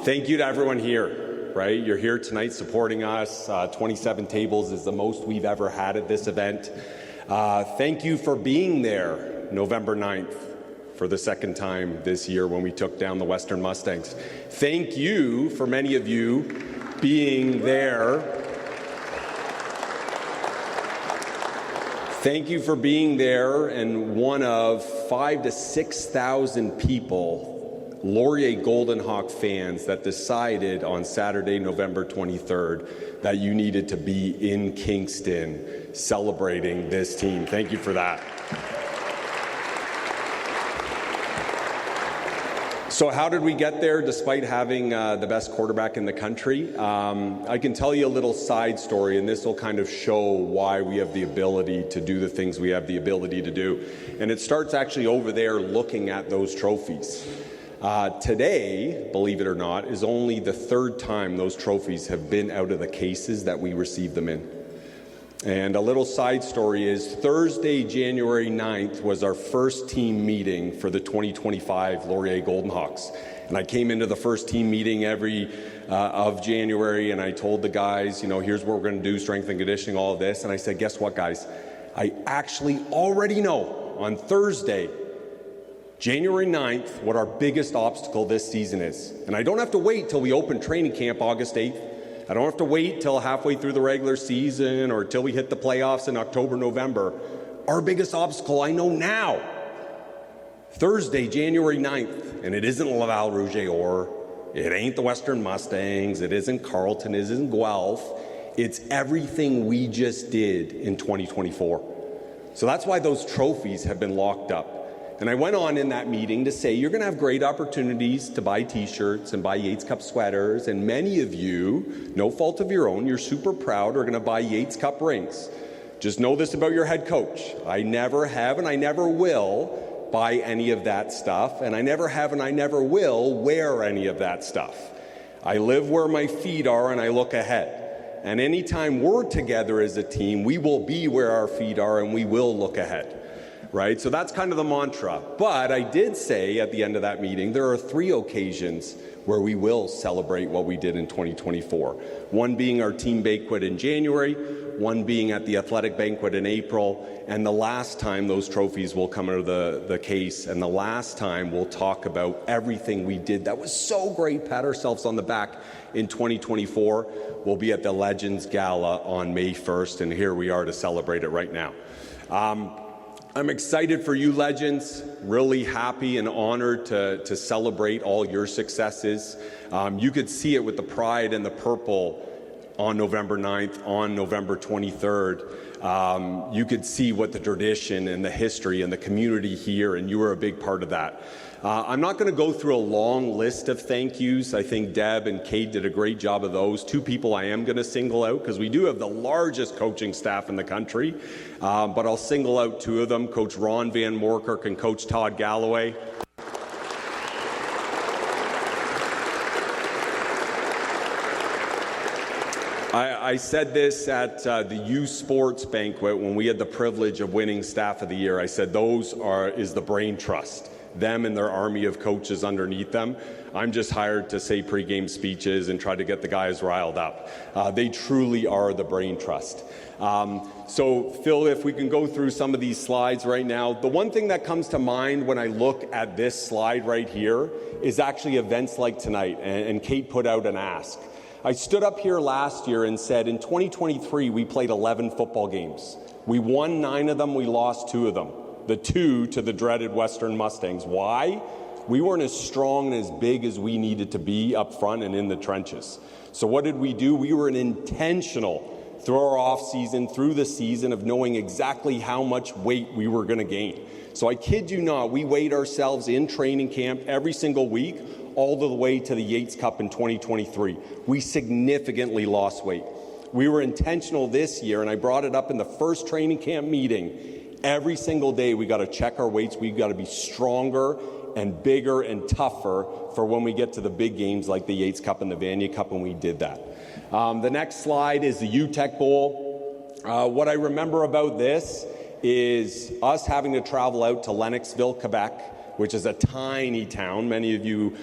Thank you to everyone here, right? You're here tonight supporting us. 27 tables is the most we've ever had at this event. Thank you for being there November 9th for the second time this year when we took down the Western Mustangs. Thank you for many of you being there. Thank you for being there and one of 5,000 to 6,000 people, Laurier Golden Hawk fans, that decided on Saturday, November 23rd, that you needed to be in Kingston celebrating this team. Thank you for that. So how did we get there despite having the best quarterback in the country? I can tell you a little side story, and this will kind of show why we have the ability to do the things we have the ability to do. And it starts actually over there looking at those trophies. Today, believe it or not, is only the third time those trophies have been out of the cases that we received them in. And a little side story is Thursday, January 9th was our first team meeting for the 2025 Laurier Golden Hawks. And I came into the first team meeting of January, and I told the guys, here's what we're going to do, strength and conditioning, all of this. And I said, guess what, guys? I actually already know on Thursday, January 9th, what our biggest obstacle this season is. And I don't have to wait till we open training camp August 8th. I don't have to wait till halfway through the regular season or till we hit the playoffs in October, November. Our biggest obstacle I know now. Thursday, January 9th, and it isn't Laval Rouge et Or, it ain't the Western Mustangs, it isn't Carleton, it isn't Guelph. It's everything we just did in 2024. So that's why those trophies have been locked up. And I went on in that meeting to say, you're going to have great opportunities to buy T-shirts and buy Yates Cup sweaters. And many of you, no fault of your own, you're super proud, are going to buy Yates Cup rings. Just know this about your head coach. I never have and I never will buy any of that stuff. And I never have and I never will wear any of that stuff. I live where my feet are and I look ahead. And anytime we're together as a team, we will be where our feet are and we will look ahead. Right? So that's kind of the mantra. But I did say at the end of that meeting, there are 3 occasions where we will celebrate what we did in 2024. One being our team banquet in January, one being at the athletic banquet in April, and the last time those trophies will come out of the case, and the last time we'll talk about everything we did that was so great, pat ourselves on the back in 2024. We'll be at the Legends Gala on May 1st, and here we are to celebrate it right now. I'm excited for you, Legends. Really happy and honored to celebrate all your successes. You could see it with the pride and the purple on November 9th, on November 23rd. You could see what the tradition and the history and the community here, and you were a big part of that. I'm not going to go through a long list of thank yous. I think Deb and Kate did a great job of those. 2 people I am going to single out because we do have the largest coaching staff in the country. But I'll single out 2 of them, Coach Ron Van Moorkirk and Coach Todd Galloway. I said this at the youth sports banquet when we had the privilege of winning Staff of the Year. I said is the brain trust. Them and their army of coaches underneath them. I'm just hired to say pregame speeches and try to get the guys riled up. They truly are the brain trust. So Phil, if we can go through some of these slides right now. The one thing that comes to mind when I look at this slide right here is actually events like tonight, and Kate put out an ask. I stood up here last year and said in 2023 we played 11 football games. We won 9 of them, we lost 2 of them. The 2 to the dreaded Western Mustangs. Why? We weren't as strong and as big as we needed to be up front and in the trenches. So what did we do? We were intentional through our off season, through the season, of knowing exactly how much weight we were going to gain. So I kid you not, we weighed ourselves in training camp every single week, all the way to the Yates Cup in 2023. We significantly lost weight. We were intentional this year, and I brought it up in the first training camp meeting. Every single day we got to check our weights. We've got to be stronger and bigger and tougher for when we get to the big games like the Yates Cup and the Vanier Cup, and we did that. The next slide is the UTEC Bowl. What I remember about this is us having to travel out to Lennoxville, Quebec, which is a tiny town. Many of you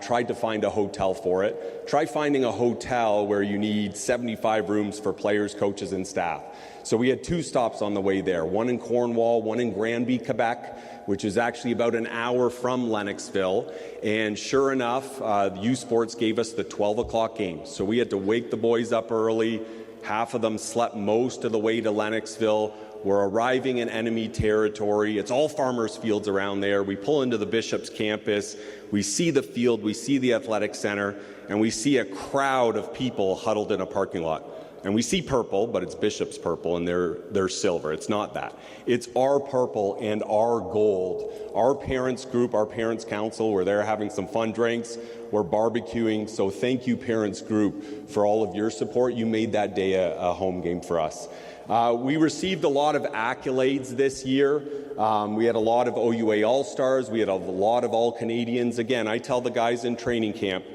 tried to find a hotel for it. Try finding a hotel where you need 75 rooms for players, coaches, and staff. So we had 2 stops on the way there, one in Cornwall, one in Granby, Quebec, which is actually about an hour from Lennoxville. And sure enough, U Sports gave us the 12 o'clock game. So we had to wake the boys up early. Half of them slept most of the way to Lennoxville. We're arriving in enemy territory. It's all farmers' fields around there. We pull into the Bishop's campus. We see the field. We see the athletic center. And we see a crowd of people huddled in a parking lot. And we see purple, but it's Bishop's purple, and they're silver. It's not that. It's our purple and our gold. Our parents group, our parents council, we're there having some fun drinks. We're barbecuing. So thank you, parents group, for all of your support. You made that day a home game for us. We received a lot of accolades this year. We had a lot of OUA All-Stars. We had a lot of All-Canadians. Again, I tell the guys in training camp,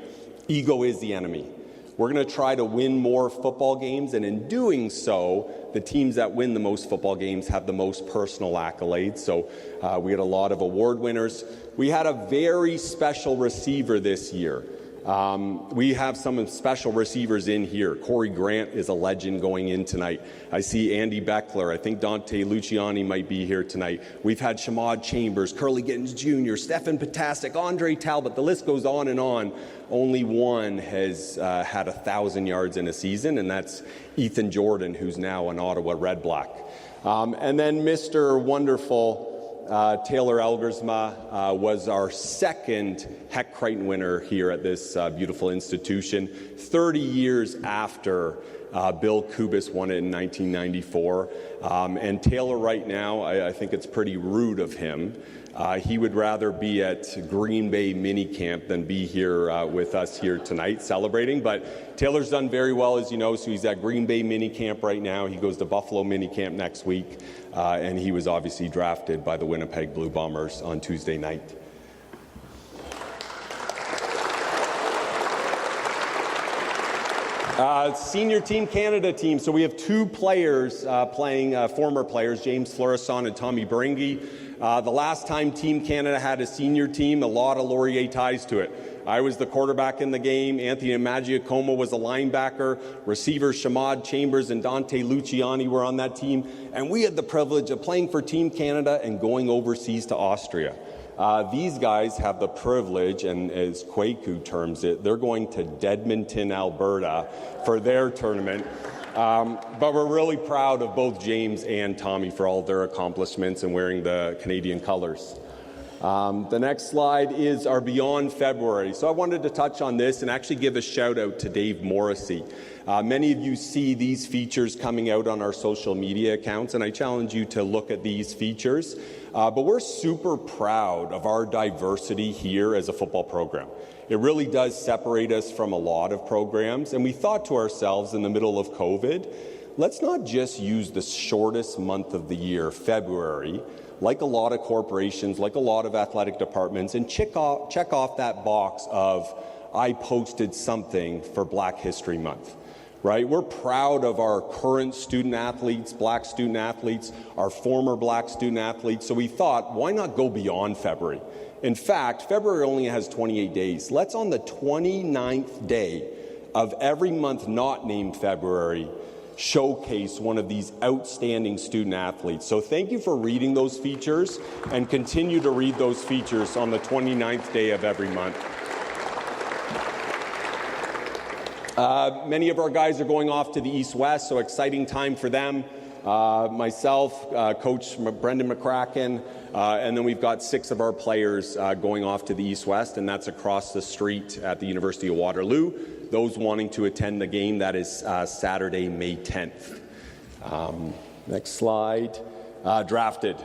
ego is the enemy. We're going to try to win more football games, and in doing so, the teams that win the most football games have the most personal accolades. So we had a lot of award winners. We had a very special receiver this year. We have some special receivers in here. Corey Grant is a legend going in tonight. I see Andy Beckler. I think Dante Luciani might be here tonight. We've had Shamad Chambers, Curly Gittins Jr., Stefan Potasek, Andre Talbot. The list goes on and on. Only one has had 1,000 yards in a season, and that's Ethan Jordan, who's now an Ottawa Red Black. And then Mr. Wonderful Taylor Elgersma was our second Heck Crichton winner here at this beautiful institution, 30 years after Bill Kubis won it in 1994. And Taylor right now, I think it's pretty rude of him. He would rather be at Green Bay minicamp than be here with us here tonight celebrating. But Taylor's done very well, as you know, so he's at Green Bay minicamp right now. He goes to Buffalo minicamp next week, and he was obviously drafted by the Winnipeg Blue Bombers on Tuesday night. Senior Team Canada team. So we have 2 players playing, former players, James Florisson and Tommy Baringi. The last time Team Canada had a senior team, a lot of Laurier ties to it. I was the quarterback in the game. Anthony Magiacomo was a linebacker. Receivers Shamad Chambers and Dante Luciani were on that team. And we had the privilege of playing for Team Canada and going overseas to Austria. These guys have the privilege, and as Kwaku terms it, they're going to Edmonton, Alberta for their tournament. But we're really proud of both James and Tommy for all of their accomplishments and wearing the Canadian colors. The next slide is our Beyond February. So I wanted to touch on this and actually give a shout out to Dave Morrissey. Many of you see these features coming out on our social media accounts, and I challenge you to look at these features. But we're super proud of our diversity here as a football program. It really does separate us from a lot of programs, and we thought to ourselves in the middle of COVID, let's not just use the shortest month of the year, February, like a lot of corporations, like a lot of athletic departments, and check off that box of I posted something for Black History Month. Right? We're proud of our current student athletes, Black student athletes, our former Black student athletes. So we thought, why not go beyond February? In fact, February only has 28 days. Let's on the 29th day of every month not named February showcase one of these outstanding student athletes. So thank you for reading those features, and continue to read those features on the 29th day of every month. Many of our guys are going off to the East-West, so exciting time for them. Myself, Coach Brendan McCracken, and then we've got 6 of our players going off to the East-West, and that's across the street at the University of Waterloo. Those wanting to attend the game, that is Saturday, May 10th. Next slide. Drafted.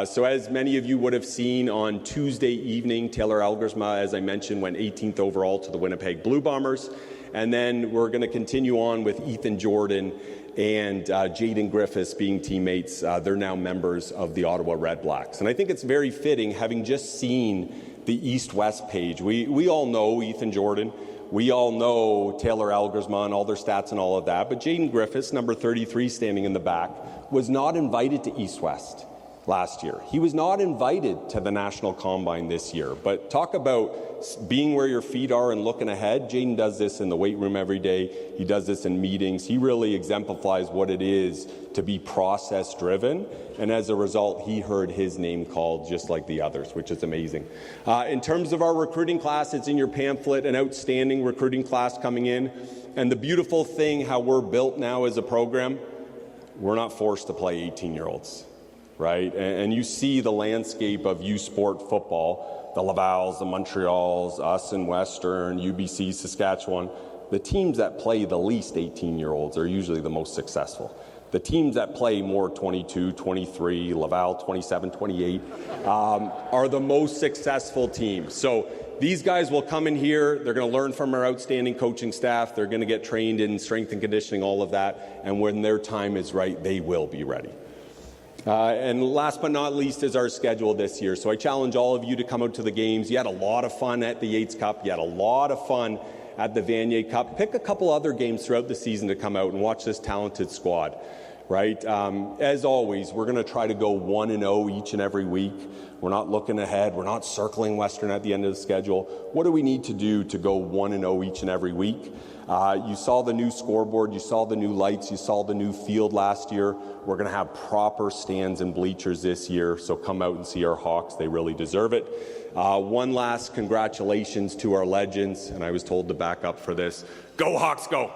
So as many of you would have seen on Tuesday evening, Taylor Elgersma, as I mentioned, went 18th overall to the Winnipeg Blue Bombers. And then we're going to continue on with Ethan Jordan and Jaden Griffiths being teammates. They're now members of the Ottawa Red Blacks. And I think it's very fitting, having just seen the East-West page. We all know Ethan Jordan. We all know Taylor Elgersma and all their stats and all of that. But Jaden Griffiths, number 33, standing in the back, was not invited to East-West. last year. He was not invited to the National Combine this year. But talk about being where your feet are and looking ahead. Jaden does this in the weight room every day. He does this in meetings. He really exemplifies what it is to be process-driven. And as a result, he heard his name called just like the others, which is amazing. In terms of our recruiting class, it's in your pamphlet, an outstanding recruiting class coming in. And the beautiful thing, how we're built now as a program, we're not forced to play 18-year-olds. Right? And you see the landscape of U Sport football, the Lavals, the Montreals, us in Western, UBC, Saskatchewan. The teams that play the least 18-year-olds are usually the most successful. The teams that play more 22, 23, Laval 27, 28 are the most successful teams. So these guys will come in here, they're going to learn from our outstanding coaching staff, they're going to get trained in strength and conditioning, all of that, and when their time is right, they will be ready. And last but not least is our schedule this year. So I challenge all of you to come out to the games. You had a lot of fun at the Yates Cup. You had a lot of fun at the Vanier Cup. Pick a couple other games throughout the season to come out and watch this talented squad. Right? As always, we're going to try to go 1-0 each and every week. We're not looking ahead. We're not circling Western at the end of the schedule. What do we need to do to go 1-0 each and every week? You saw the new scoreboard. You saw the new lights. You saw the new field last year. We're going to have proper stands and bleachers this year, so come out and see our Hawks. They really deserve it. One last congratulations to our legends, and I was told to back up for this. Go Hawks, go!